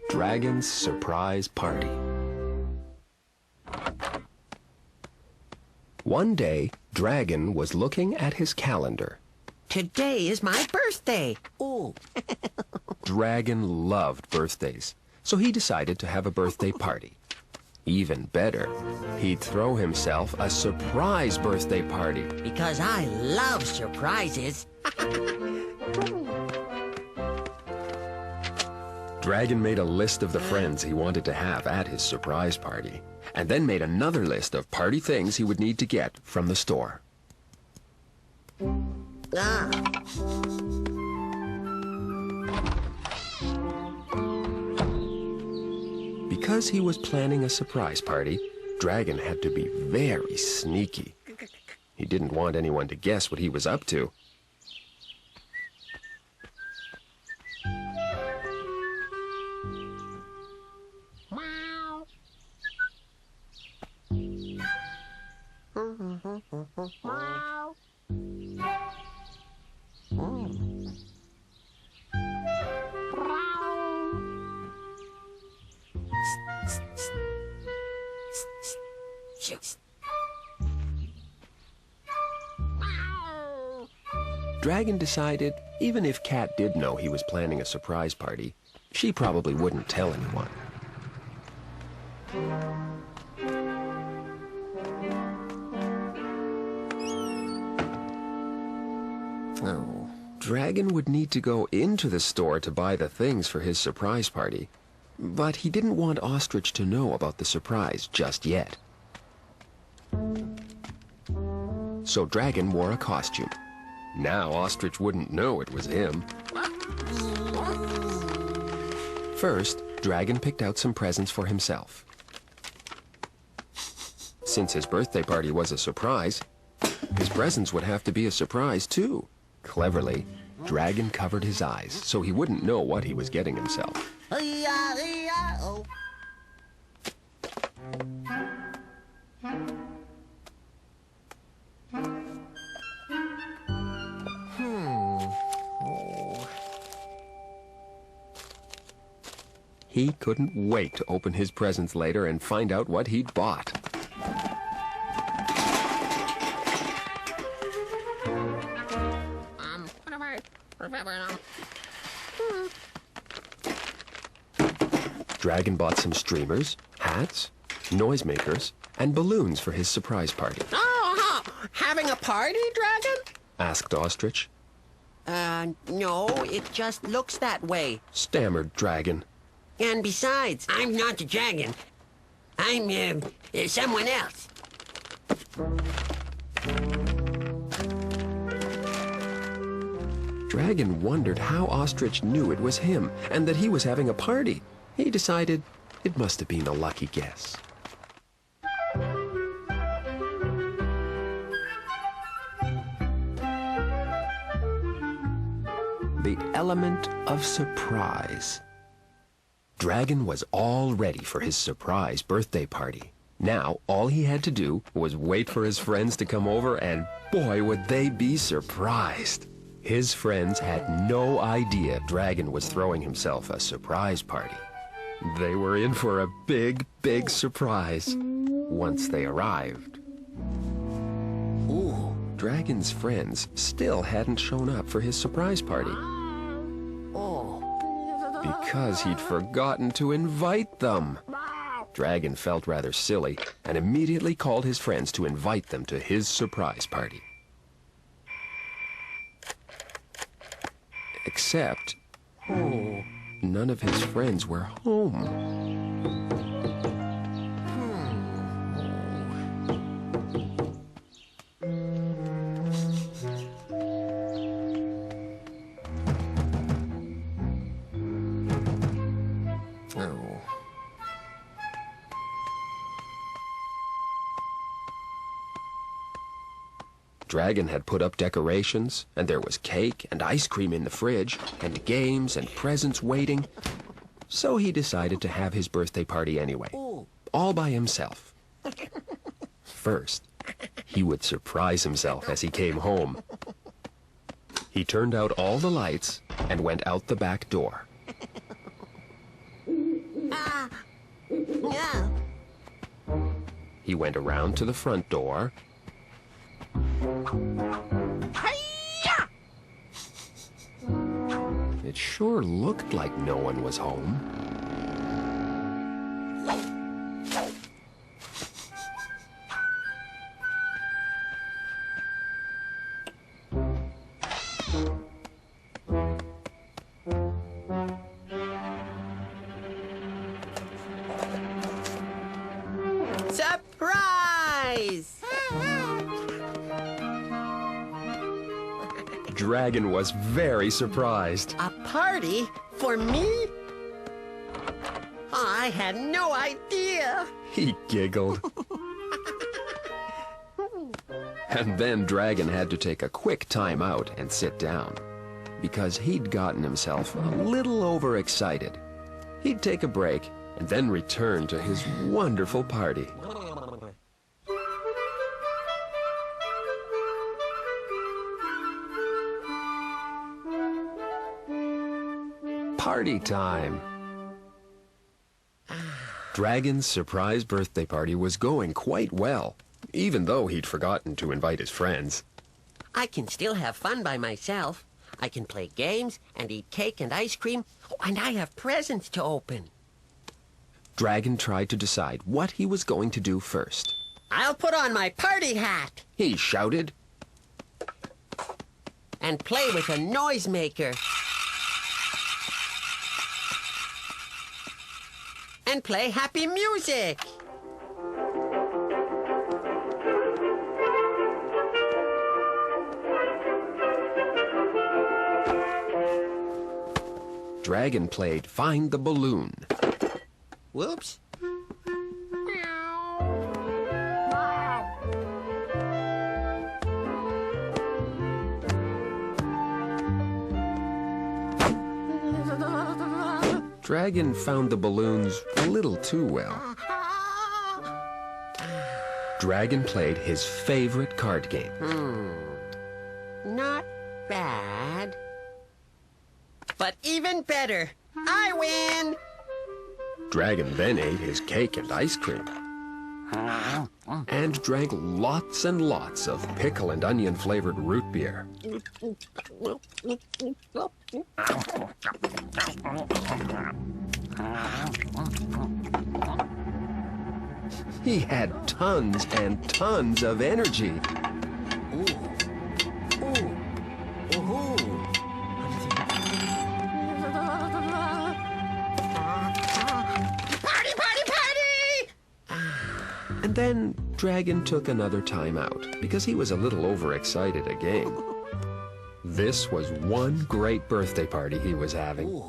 Dragon's surprise party. One day, Dragon was looking at his calendar. Today is my birthday. Ooh. Dragon loved birthdays, so he decided to have a birthday party. Even better, he'd throw himself a surprise birthday party. Because I love surprises. Dragon made a list of the friends he wanted to have at his surprise party, and then made another list of party things he would need to get from the store. Because he was planning a surprise party, Dragon had to be very sneaky. He didn't want anyone to guess what he was up to. Dragon decided, even if Cat did know he was planning a surprise party, she probably wouldn't tell anyone. Oh. Dragon would need to go into the store to buy the things for his surprise party, but he didn't want Ostrich to know about the surprise just yet. So Dragon wore a costume. Now Ostrich wouldn't know it was him. First, Dragon picked out some presents for himself. Since his birthday party was a surprise, his presents would have to be a surprise too. Cleverly, Dragon covered his eyes so he wouldn't know what he was getting himself. He couldn't wait to open his presents later and find out what he'd bought. Dragon bought some streamers, hats, noisemakers, and balloons for his surprise party. Oh, having a party, Dragon? Asked Ostrich. No, it just looks that way. Stammered Dragon. And besides, I'm not the dragon. I'm, someone else. Dragon wondered how Ostrich knew it was him and that he was having a party. He decided it must have been a lucky guess. The element of surprise. Dragon was all ready for his surprise birthday party. Now, all he had to do was wait for his friends to come over, and boy, would they be surprised. His friends had no idea Dragon was throwing himself a surprise party. They were in for a big, big surprise once they arrived. Ooh, Dragon's friends still hadn't shown up for his surprise party. Because he'd forgotten to invite them. Dragon felt rather silly and immediately called his friends to invite them to his surprise party. Except, none of his friends were home. Dragon had put up decorations, and there was cake and ice cream in the fridge, and games and presents waiting. So he decided to have his birthday party anyway, all by himself. First, he would surprise himself as he came home. He turned out all the lights and went out the back door. He went around to the front door. It sure looked like no one was home. Surprise! Dragon was very surprised. A party for me? Oh, I had no idea. He giggled. And then Dragon had to take a quick time out and sit down, because he'd gotten himself a little overexcited. He'd take a break and then return to his wonderful party. Party time! Dragon's surprise birthday party was going quite well, even though he'd forgotten to invite his friends. I can still have fun by myself. I can play games and eat cake and ice cream, and I have presents to open. Dragon tried to decide what he was going to do first. I'll put on my party hat He shouted. and play with a noisemaker. And play happy music. Dragon played Find the Balloon. Whoops. Dragon found the balloons a little too well. Dragon played his favorite card game. Not bad. But even better, I win! Dragon then ate his cake and ice cream. And drank lots and lots of pickle and onion flavored root beer. He had tons and tons of energy. Party, party, party! And then Dragon took another time out because he was a little overexcited again. This was one great birthday party he was having.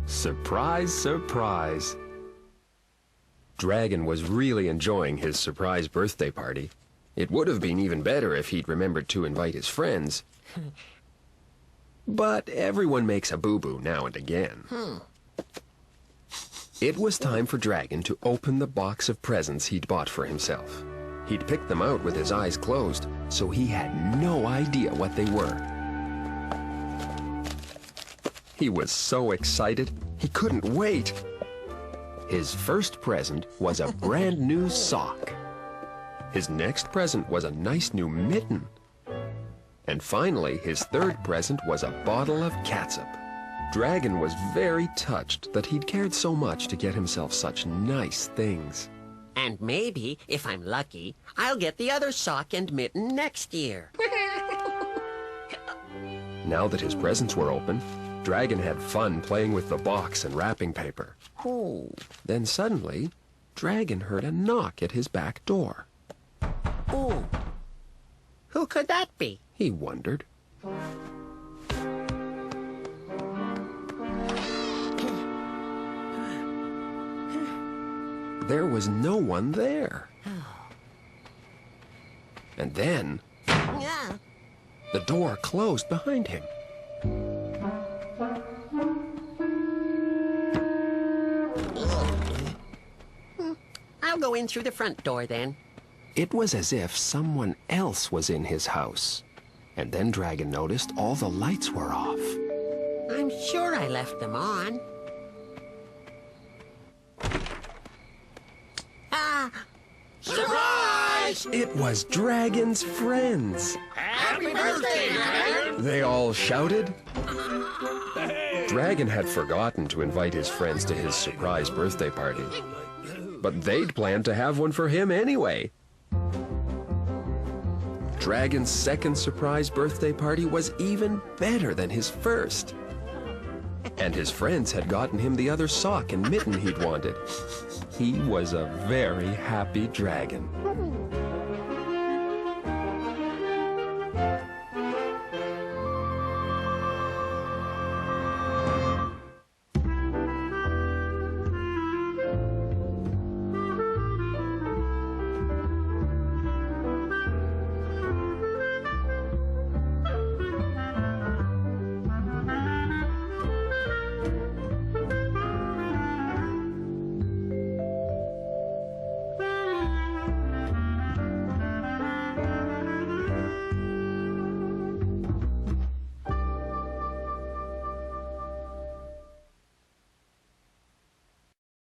Surprise, surprise. Dragon was really enjoying his surprise birthday party. It would have been even better if he'd remembered to invite his friends. But everyone makes a boo-boo now and again. It was time for Dragon to open the box of presents he'd bought for himself. He'd picked them out with his eyes closed, so he had no idea what they were. He was so excited, he couldn't wait. His first present was a brand new sock. His next present was a nice new mitten. And finally, his third present was a bottle of catsup. Dragon was very touched that he'd cared so much to get himself such nice things. And maybe, if I'm lucky, I'll get the other sock and mitten next year. Now that his presents were open, Dragon had fun playing with the box and wrapping paper. Oh. Then suddenly, Dragon heard a knock at his back door. Oh. Who could that be? He wondered. there was no one there. And then Yeah. the door closed behind him. I'll go in through the front door then. It was as if someone else was in his house. And then Dragon noticed all the lights were off. I'm sure I left them on. Ah! Surprise! It was Dragon's friends. Happy birthday, Dragon! They all shouted. Dragon had forgotten to invite his friends to his surprise birthday party. But they'd planned to have one for him anyway. Dragon's second surprise birthday party was even better than his first. And his friends had gotten him the other sock and mitten he'd wanted. He was a very happy dragon.